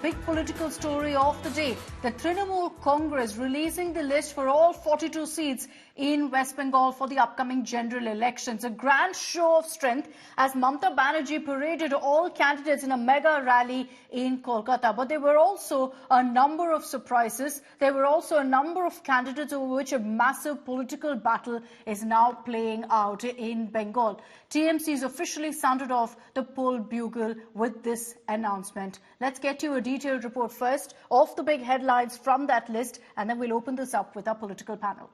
Big political story of the day, the Trinamool Congress releasing the list for all 42 seats in West Bengal for the upcoming general elections. A grand show of strength as Mamta Banerjee paraded all candidates in a mega rally in Kolkata. But there were also a number of surprises. There were also a number of candidates over which a massive political battle is now playing out in Bengal. TMC is officially sounded off the poll bugle with this announcement. Let's get you a detailed report first of the big headlines from that list, and then we'll open this up with our political panel.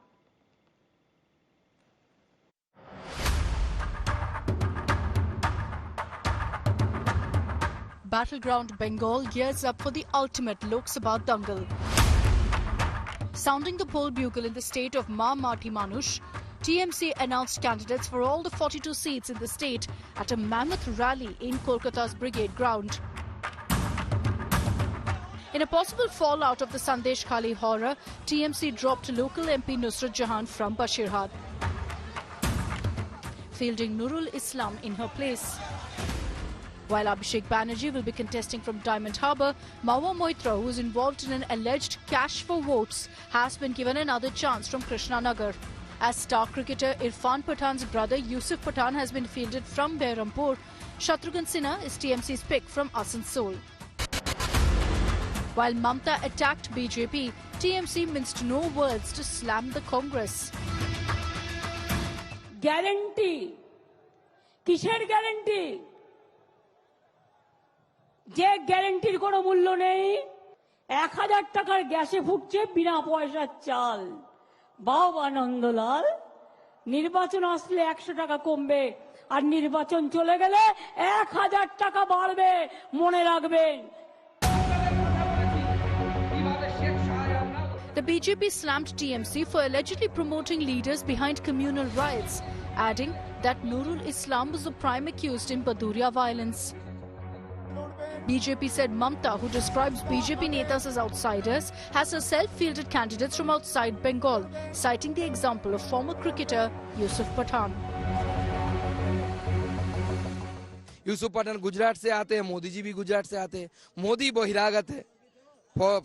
Battleground Bengal gears up for the ultimate Lok Sabha Dangal. Sounding the poll bugle in the state of Maa Mati Manush, TMC announced candidates for all the 42 seats in the state at a mammoth rally in Kolkata's Brigade Ground. In a possible fallout of the Sandesh Khali horror, TMC dropped local MP Nusrat Jahan from Bashirhat, fielding Nurul Islam in her place. While Abhishek Banerjee will be contesting from Diamond Harbour, Mawa Moitra, who is involved in an alleged cash for votes, has been given another chance from Krishnanagar. As star cricketer Irfan Pathan's brother Yusuf Pathan has been fielded from Behrampur, Shatrughan Sinha is TMC's pick from Asansol. While Mamta attacked BJP, TMC minced no words to slam the Congress. Guarantee? Kisher guarantee? যে গ্যারান্টির কোনো মূল্য নেই 1000 টাকার গ্যাসে ফুটছে বিনা পয়সার চাল বাবা নন্দলাল নির্বাচন আসলে 100 টাকা কমবে আর নির্বাচন চলে গেলে 1000 টাকা বাড়বে মনে রাখবেন The BJP slammed TMC for allegedly promoting leaders behind communal riots, adding that Nurul Islam was the prime accused in Baduria violence. BJP said Mamta, who describes BJP netas as outsiders, has herself fielded candidates from outside Bengal, citing the example of former cricketer Yusuf Pathan. Yusuf Pathan Gujarat से आते हैं, मोदी जी भी गुजरात से आते हैं। मोदी बहिरागत है,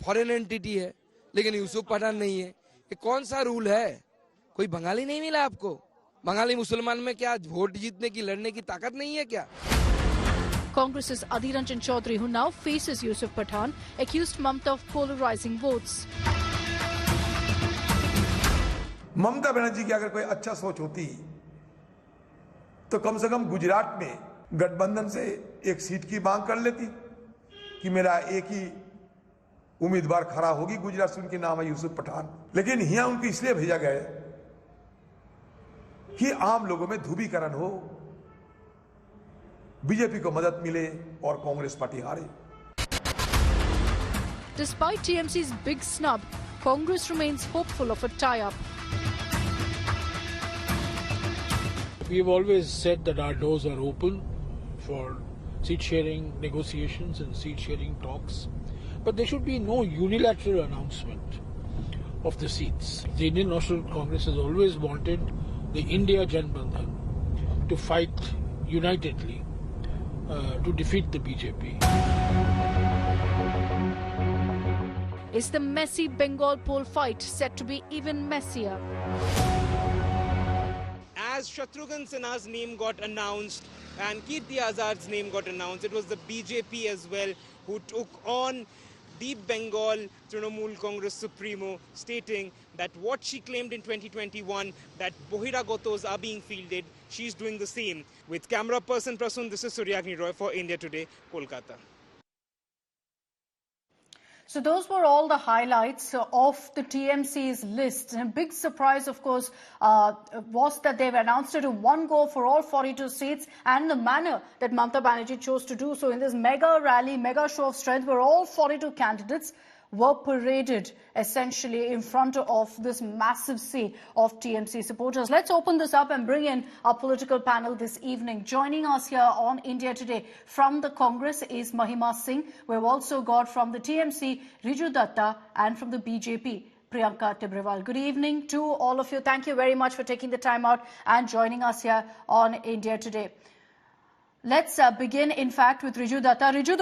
foreign entity है, लेकिन यूसुफ पठान नहीं है। ये कौन सा रूल है? कोई बंगाली नहीं मिला आपको? बंगाली मुसलमान में क्या वोट जीतने की लड़ने की ताकत नहीं है क्या? Congress's Adhir Ranjan Chaudhary, who now faces Yusuf Pathan, accused Mamta of polarizing votes. Mamata Banerjee की अगर कोई अच्छा सोच होती तो कम से कम गुजरात में गठबंधन से एक सीट की मांग कर लेती कि मेरा एक ही उम्मीदवार खड़ा होगी गुजरात से, उनके नाम है यूसुफ पठान। लेकिन यहाँ उनको इसलिए भेजा गया कि आम लोगों में ध्रुवीकरण हो, बीजेपी को मदद मिले और कांग्रेस पार्टी हारे। Despite TMC's big snub, Congress remains hopeful of a tie-up. We've always said that our doors are open for seat-sharing negotiations and seat-sharing talks, but there should be no unilateral announcement of the seats. The Indian National Congress has always wanted the India Janbandhan to fight unitedly to defeat the BJP. Is the messy Bengal poll fight set to be even messier? As Shatrughan Sinha's name got announced and Kirti Azad's name got announced, it was the BJP as well who took on the Bengal Trinamool Congress Supremo, stating that what she claimed in 2021, that Bohiragotos are being fielded, she's doing the same. With camera person Prasun, this is Suryagni Roy for India Today, Kolkata. So those were all the highlights of the TMC's list. And a big surprise, of course, was that they've announced it in one go for all 42 seats, and the manner that Mamta Banerjee chose to do so in this mega rally, mega show of strength, where all 42 candidates were paraded essentially in front of this massive sea of TMC supporters. Let's open this up and bring in our political panel this evening. Joining us here on India Today from the Congress is Mahima Singh. We've also got from the TMC Riju Datta, and from the BJP Priyanka Chopra. Good evening to all of you. Thank you very much for taking the time out and joining us here on India Today. Let's begin, in fact, with Riju Datta. Riju,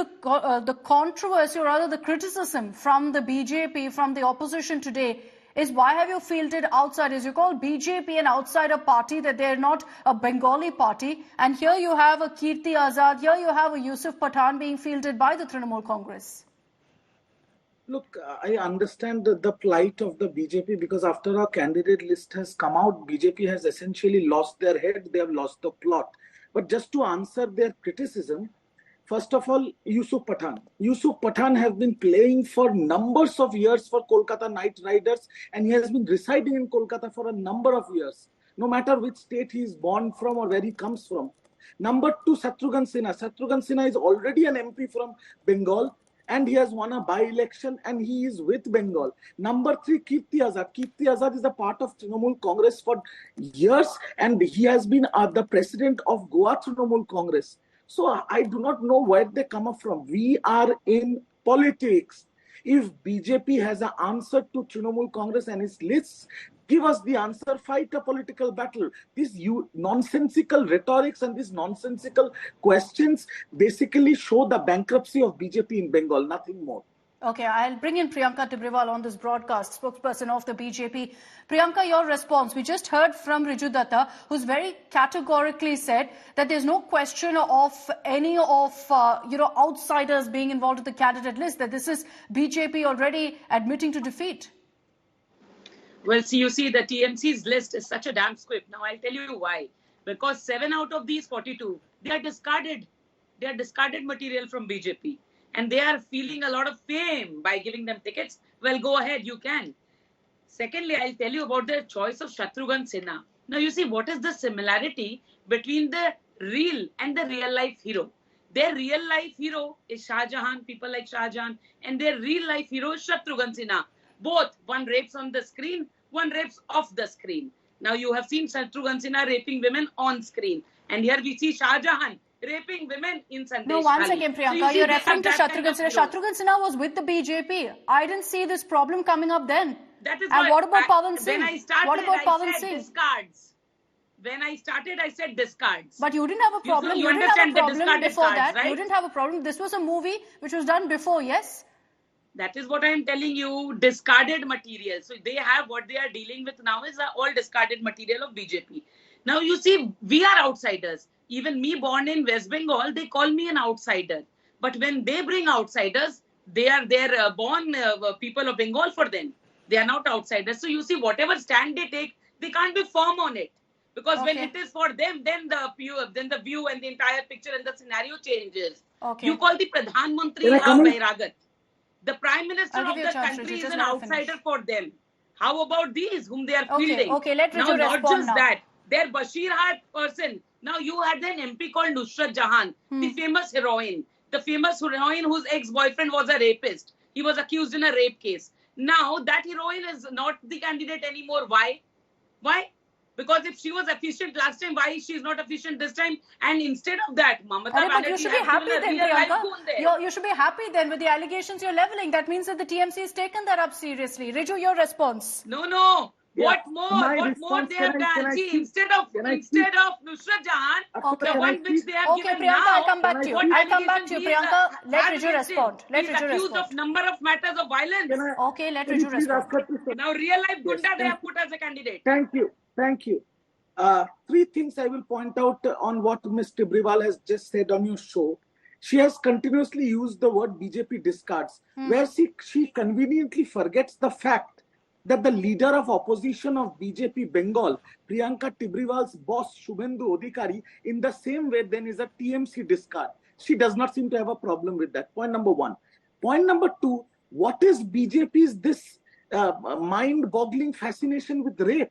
the controversy, or rather the criticism from the BJP, from the opposition today, is why have you fielded outsiders? You call BJP an outsider party, that they're not a Bengali party. And here you have a Kirti Azad, here you have a Yusuf Pathan being fielded by the Trinamool Congress. Look, I understand the plight of the BJP, because after our candidate list has come out, BJP has essentially lost their head, they have lost the plot. But just to answer their criticism, first of all, Yusuf Pathan. Yusuf Pathan has been playing for numbers of years for Kolkata Knight Riders, and he has been residing in Kolkata for a number of years, no matter which state he is born from or where he comes from. Number two, Shatrughan Sinha. Shatrughan Sinha is already an MP from Bengal, and he has won a by-election, and he is with Bengal. Number three, Kirti Azad. Kirti Azad is a part of Trinamool Congress for years, and he has been the president of Goa Trinamool Congress. So I do not know where they come up from. We are in politics. If BJP has an answer to Trinamool Congress and its lists, give us the answer, fight a political battle. These nonsensical rhetorics and these nonsensical questions basically show the bankruptcy of BJP in Bengal, nothing more. Okay, I'll bring in Priyanka Chopra on this broadcast, spokesperson of the BJP. Priyanka, your response. We just heard from Riju Datta, who's very categorically said that there's no question of any of outsiders being involved in the candidate list, that this is BJP already admitting to defeat. Well, see, you see, the TMC's list is such a damn squib. Now, I'll tell you why. Because 7 out of these 42, they are discarded. They are discarded material from BJP. And they are feeling a lot of fame by giving them tickets. Well, go ahead, you can. Secondly, I'll tell you about the choice of Shatrughan Sinha. Now, you see, what is the similarity between the real and the real-life hero? Their real-life hero is Shah Jahan, people like Shah Jahan, and their real-life hero is Shatrughan Sinha. Both, one rapes on the screen, one rapes off the screen. Now, you have seen Shatrughan Sinha raping women on screen. And here we see Shah Jahan raping women in Sandesh. No, once again, Priyanka, you're referring to Shatrughan Sinha. Shatrughan Sinha was with the BJP. I didn't see this problem coming up then. That is and why what about Pawan Singh? When I started, what about Pawan I said Singh? Discards. When I started, I said discards. But you didn't have a problem. You didn't have a problem before cards, that. Right? You didn't have a problem. This was a movie which was done before, yes? That is what I am telling you, discarded material. So they have what they are dealing with now is all discarded material of BJP. Now you see, we are outsiders. Even me born in West Bengal, they call me an outsider. But when they bring outsiders, they're born people of Bengal for them. They are not outsiders. So you see, whatever stand they take, they can't be firm on it. Because when it is for them, then the view and the entire picture and the scenario changes. Okay. You call the Pradhan Mantri Bairagat. The Prime Minister of the country is an outsider for them. How about these whom they are fielding? Okay, let Riju now, respond not just now. that. Their Bashir Hat person. Now you had an MP called Nusrat Jahan, the famous heroine. The famous heroine whose ex-boyfriend was a rapist. He was accused in a rape case. Now that heroine is not the candidate anymore. Why? Why? Because if she was efficient last time, why she is not efficient this time? And instead of that, Mamta Banerjee you should be happy then, Priyanka. You should be happy then with the allegations you're leveling. That means that the TMC has taken that up seriously. Riju, your response. No. Yeah. What more they have done? See, instead of Nusrat Jahan, the one which they have given Priyanka, now. I'll come back to you. Priyanka. Let Riju respond. He's accused of number of matters of violence. Okay, let Riju respond. Now, real life Gunda they have put as a candidate. Thank you. Three things I will point out on what Ms. Tibrewal has just said on your show. She has continuously used the word BJP discards, where she conveniently forgets the fact that the leader of opposition of BJP Bengal, Priyanka Tibrewal's boss, Shubhendu Adhikari, in the same way then is a TMC discard. She does not seem to have a problem with that. Point number one. Point number two, what is BJP's this mind-boggling fascination with rape?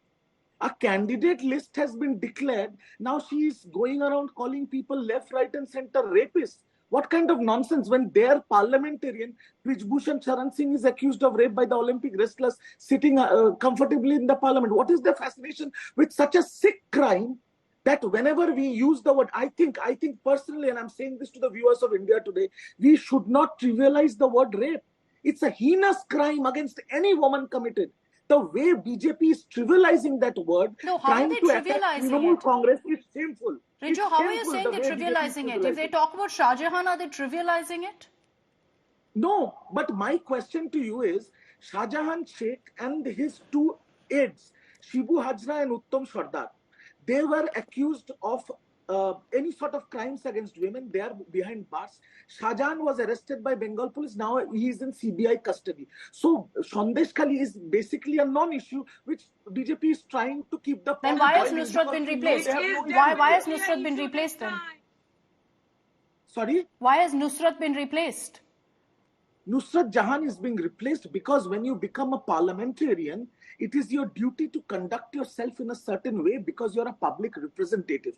A candidate list has been declared. Now she is going around calling people left, right and center rapists. What kind of nonsense when their parliamentarian, Brijbhushan Charan Singh, is accused of rape by the Olympic wrestlers sitting comfortably in the parliament? What is the fascination with such a sick crime that whenever we use the word, I think personally, and I'm saying this to the viewers of India today, we should not trivialize the word rape. It's a heinous crime against any woman committed. The way BJP is trivializing that word, No, how are trying they to attack trivializing Trinamool it? Congress is shameful. Riju, It's how are you shameful saying the they're way BJP is trivializing it? If they trivializing. talk about Shah Jahan, are they trivializing it? No, but my question to you is, Shah Jahan Sheikh and his two aides, Shibu Hajra and Uttam Sardar, they were accused of any sort of crimes against women. They are behind bars. Shah Jahan was arrested by Bengal police. Now he is in CBI custody. So Sandesh Khali is basically a non-issue, which BJP is trying to keep the Then pot why has boiling Nusrat because been they know replaced? they have no Why has issue. Nusrat been replaced then? Sorry? Why has Nusrat been replaced? Nusrat Jahan is being replaced because when you become a parliamentarian, it is your duty to conduct yourself in a certain way because you're a public representative.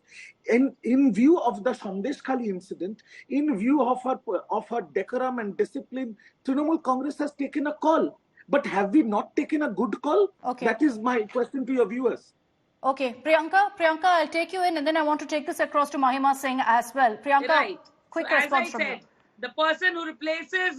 And in view of the Sandesh Khali incident, in view of her decorum and discipline, Trinamool Congress has taken a call. But have we not taken a good call? Okay. That is my question to your viewers. Okay, Priyanka, I'll take you in, and then I want to take this across to Mahima Singh as well. Priyanka, Right. quick So response as I from you. said, the person who replaces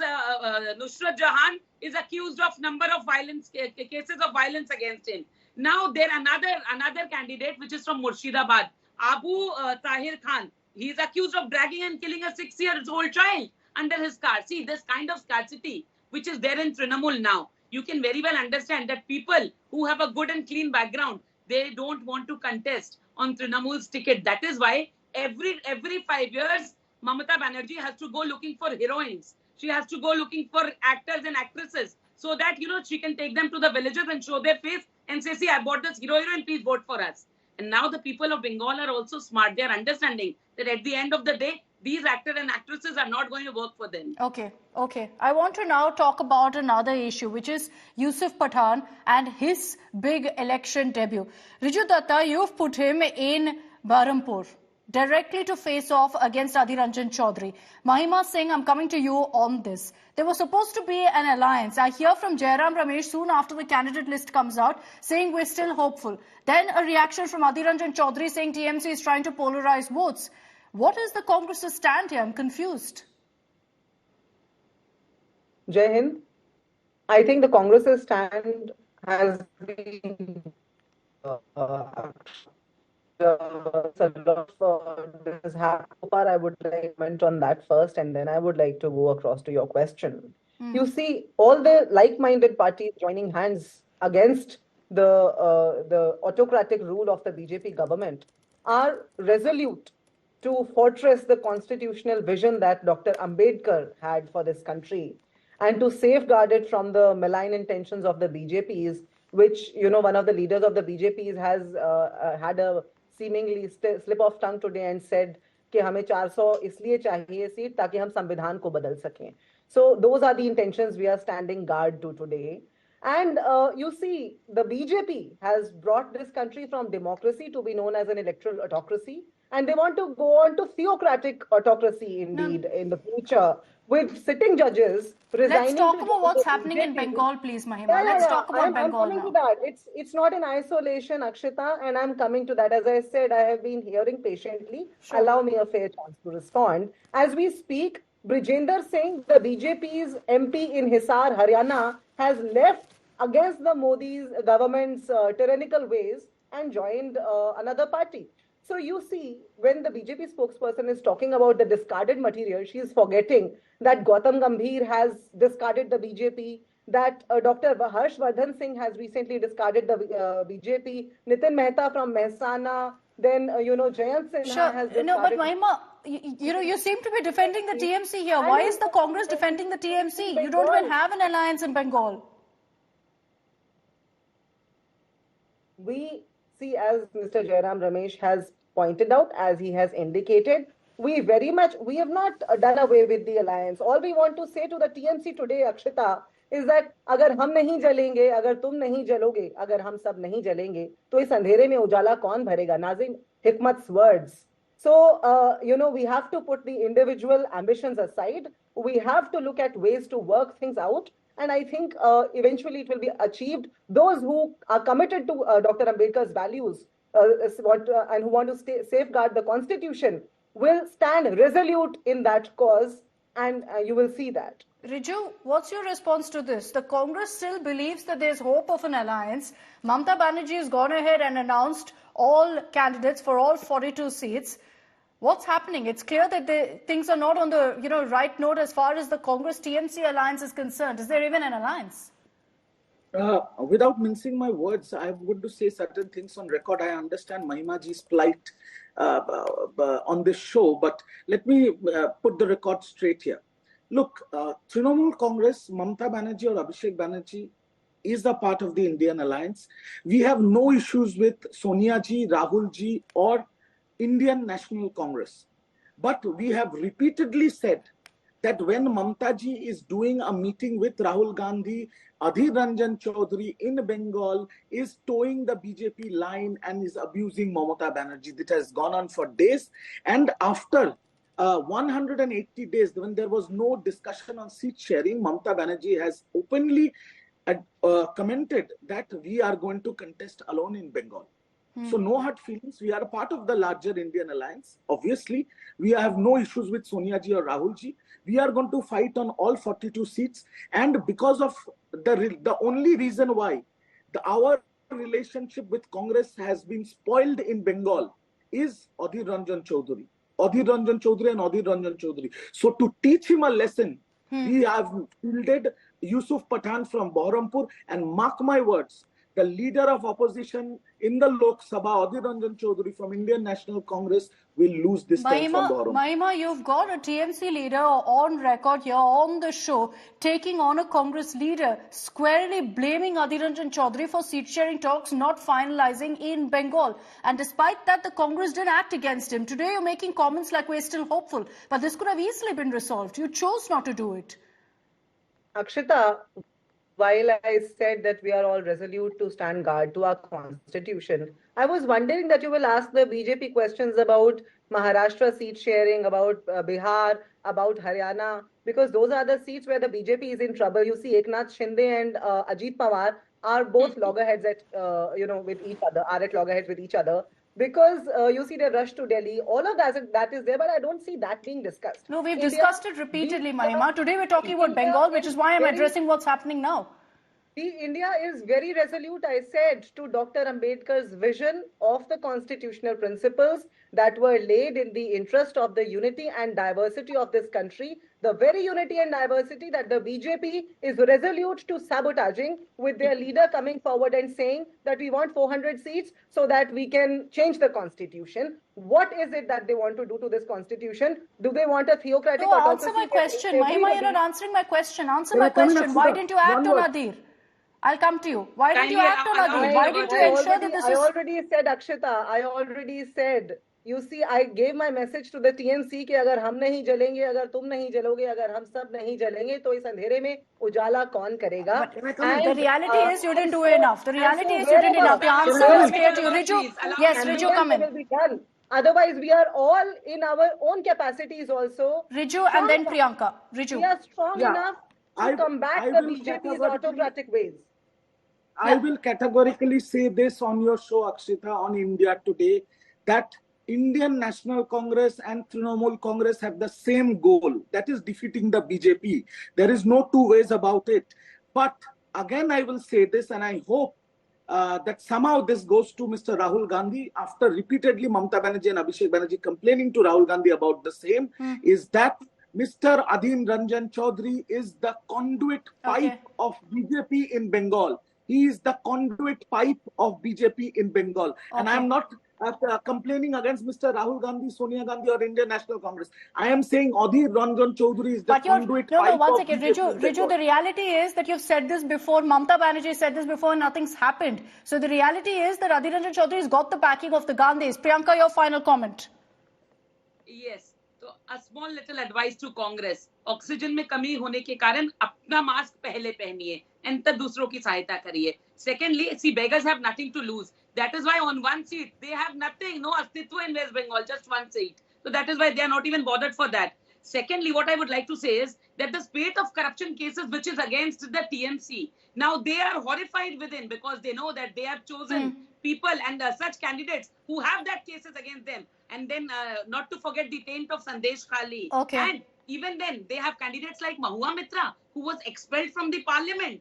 Nusrat Jahan is accused of number of cases of violence against him. Now there another candidate which is from Murshidabad, Abu Tahir Khan. He is accused of dragging and killing a 6-year-old child under his car. See, this kind of scarcity which is there in Trinamool now, you can very well understand that people who have a good and clean background, they don't want to contest on Trinamool's ticket. That is why every 5 years, Mamta Banerjee has to go looking for heroines. She has to go looking for actors and actresses so that, she can take them to the villages and show their face and say, see, I bought this heroine, please vote for us. And now the people of Bengal are also smart. They are understanding that at the end of the day, these actors and actresses are not going to work for them. Okay. I want to now talk about another issue, which is Yusuf Pathan and his big election debut. Riju Datta, you've put him in Bahrampur directly to face off against Adhir Ranjan Chaudhary. Mahima Singh, I'm coming to you on this. There was supposed to be an alliance. I hear from Jairam Ramesh soon after the candidate list comes out saying we're still hopeful. Then a reaction from Adhir Ranjan Chaudhary saying TMC is trying to polarize votes. What is the Congress's stand here? I'm confused. Jai Hind. I think the Congress's stand has been so far. I would like to comment on that first, and then I would like to go across to your question. You see, all the like-minded parties joining hands against the autocratic rule of the BJP government are resolute to fortress the constitutional vision that Dr. Ambedkar had for this country and to safeguard it from the malign intentions of the BJPs, which, one of the leaders of the BJPs has had a seemingly slip of tongue today and said कि हमें 400 इसलिए चाहिए seat ताकि हम संविधान को बदल सकें. So those are the intentions we are standing guard to today. And you see, the BJP has brought this country from democracy to be known as an electoral autocracy. And they want to go on to theocratic autocracy indeed in the future with sitting judges resigning. Let's talk about what's happening in Bengal, please, Mahima. Let's talk about Bengal I'm coming to that. It's not in isolation, Akshita, and I'm coming to that. As I said, I have been hearing patiently. Sure. Allow me a fair chance to respond. As we speak, Brijender Singh, the BJP's MP in Hisar, Haryana, has left against the Modi's government's tyrannical ways and joined another party. So you see, when the BJP spokesperson is talking about the discarded material, she is forgetting that Gautam Gambhir has discarded the BJP, that Dr. Harshvardhan Singh has recently discarded the BJP, Nitin Mehta from Mehsana, then, Jayant Sinha has discarded... No, but Mahima, you seem to be defending the TMC here. Why is the Congress defending the TMC? You don't even have an alliance in Bengal. We see, as Mr. Jairam Ramesh has pointed out, as he has indicated, we have not done away with the alliance. All we want to say to the TMC today, Akshita, is that agar hum nahi jalenge, agar tum nahi jaloge, agar hum sab nahi jalenge, to is andhere mein ujala kaun bharega? Nazim Hikmat's words. So, we have to put the individual ambitions aside. We have to look at ways to work things out. And I think eventually it will be achieved. Those who are committed to Dr. Ambedkar's values and who want to safeguard the constitution will stand resolute in that cause. and you will see that. Riju, what's your response to this? The Congress still believes that there's hope of an alliance. Mamta Banerjee has gone ahead and announced all candidates for all 42 seats. What's happening? It's clear that things are not on the right note as far as the Congress TMC alliance is concerned. Is there even an alliance? Without mincing my words, I would to say certain things on record. I understand Mahima ji's plight on this show, but let me put the record straight here. Look, Trinamool Congress, Mamta Banerjee or Abhishek Banerjee is a part of the Indian alliance. We have no issues with Sonia ji, Rahul ji or Indian National Congress. But we have repeatedly said that when Mamta ji is doing a meeting with Rahul Gandhi, Adhir Ranjan Chaudhary in Bengal is towing the BJP line and is abusing Mamta Banerjee. That has gone on for days. And after 180 days, when there was no discussion on seat sharing, Mamta Banerjee has openly commented that we are going to contest alone in Bengal. So no hard feelings. We are a part of the larger Indian alliance. Obviously, we have no issues with Sonia ji or Rahul ji. We are going to fight on all 42 seats. And because of the only reason why our relationship with Congress has been spoiled in Bengal is Adhir Ranjan Chaudhary. Adhir Ranjan Chaudhary and Adhir Ranjan Chaudhary. So to teach him a lesson, we have fielded Yusuf Pathan from Bahrampur, and mark my words, the leader of opposition in the Lok Sabha, Adhir Ranjan Chaudhary from Indian National Congress, will lose this time from Bahrampur. Mahima, you've got a TMC leader on record here on the show taking on a Congress leader, squarely blaming Adhir Ranjan Chaudhary for seat-sharing talks not finalizing in Bengal. And despite that, the Congress didn't act against him. Today, you're making comments like we're still hopeful. But this could have easily been resolved. You chose not to do it. Akshita, while I said that we are all resolute to stand guard to our constitution, I was wondering that you will ask the BJP questions about Maharashtra seat sharing, about Bihar, about Haryana, because those are the seats where the BJP is in trouble. You see, Eknath Shinde and Ajit Pawar are both loggerheads at, with each other, are at loggerheads with each other. Because you see the rush to Delhi, all of that is there, but I don't see that being discussed. No, we've discussed it repeatedly, Mahima. Today we're talking about Bengal, which is why I'm addressing what's happening now. India is very resolute, I said, to Dr. Ambedkar's vision of the constitutional principles that were laid in the interest of the unity and diversity of this country, the very unity and diversity that the BJP is resolute to sabotaging, with their leader coming forward and saying that we want 400 seats so that we can change the constitution. What is it that they want to do to this constitution? Do they want a theocratic autocracy? Answer my question. Mahima, you're not answering my question. Answer my question. Why didn't you act on Adhir? I'll come to you. Why didn't you act on Adhir? Why didn't you ensure that this is... I already said, Akshita, I already said. You see, I gave my message to the TMC कि अगर हम नहीं जलेंगे, अगर तुम नहीं जलोगे, अगर हम सब नहीं जलेंगे, तो इस अंधेरे में उजाला कौन करेगा? The reality is you didn't do enough. The reality is you didn't enough. The answer was clear to you. Riju, yes, Riju, come in. Otherwise, we are all in our own capacities also. Riju and then Priyanka. Riju. We are strong enough to combat the BJP's autocratic ways. I will categorically say this on your show, Akshita, on India Today, that Indian National Congress and Trinamool Congress have the same goal, that is defeating the BJP. There is no two ways about it. But again, I will say this, and I hope that somehow this goes to Mr. Rahul Gandhi, after repeatedly Mamta Banerjee and Abhishek Banerjee complaining to Rahul Gandhi about the same, is that Mr. Adhir Ranjan Chaudhary is the conduit pipe of BJP in Bengal. He is the conduit pipe of BJP in Bengal. And I am not complaining against Mr. Rahul Gandhi, Sonia Gandhi or Indian National Congress. I am saying Adhir Ranjan Chaudhary is the conduit pipe one of second. BJP. Riju, the reality is that you've said this before. Mamta Banerjee said this before and nothing's happened. So the reality is that Adhir Ranjan Chaudhary has got the backing of the Gandhis. Priyanka, your final comment. Yes. So a small little advice to Congress. Oxygen में कमी होने के कारण अपना mask पहले पहनिए and तब दूसरों की सहायता करिए. Secondly, see, beggars have nothing to lose. That is why on one seat they have nothing, no astitva in West Bengal, just one seat. So that is why they are not even bothered for that. Secondly, what I would like to say is that the spate of corruption cases which is against the TMC, now they are horrified within because they know that they have chosen people and such candidates who have that cases against them. And then not to forget the taint of Sandesh Khali. Okay. And Even then, they have candidates like Mahua Mitra, who was expelled from the parliament.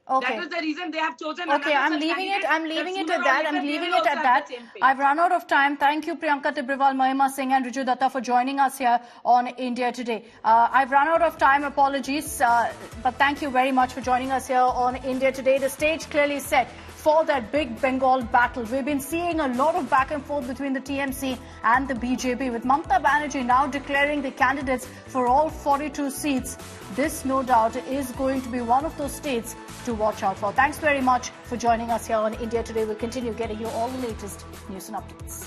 Okay. That was the reason they have chosen. Okay, I'm leaving it at that. I've run out of time. Thank you, Priyanka Chopra, Mahima Singh and Riju Datta for joining us here on India Today. I've run out of time. Apologies, but thank you very much for joining us here on India Today. The stage clearly set for that big Bengal battle. We've been seeing a lot of back and forth between the TMC and the BJP, with Mamta Banerjee now declaring the candidates for all 42 seats. This, no doubt, is going to be one of those states to watch out for. Thanks very much for joining us here on India Today. We'll continue getting you all the latest news and updates.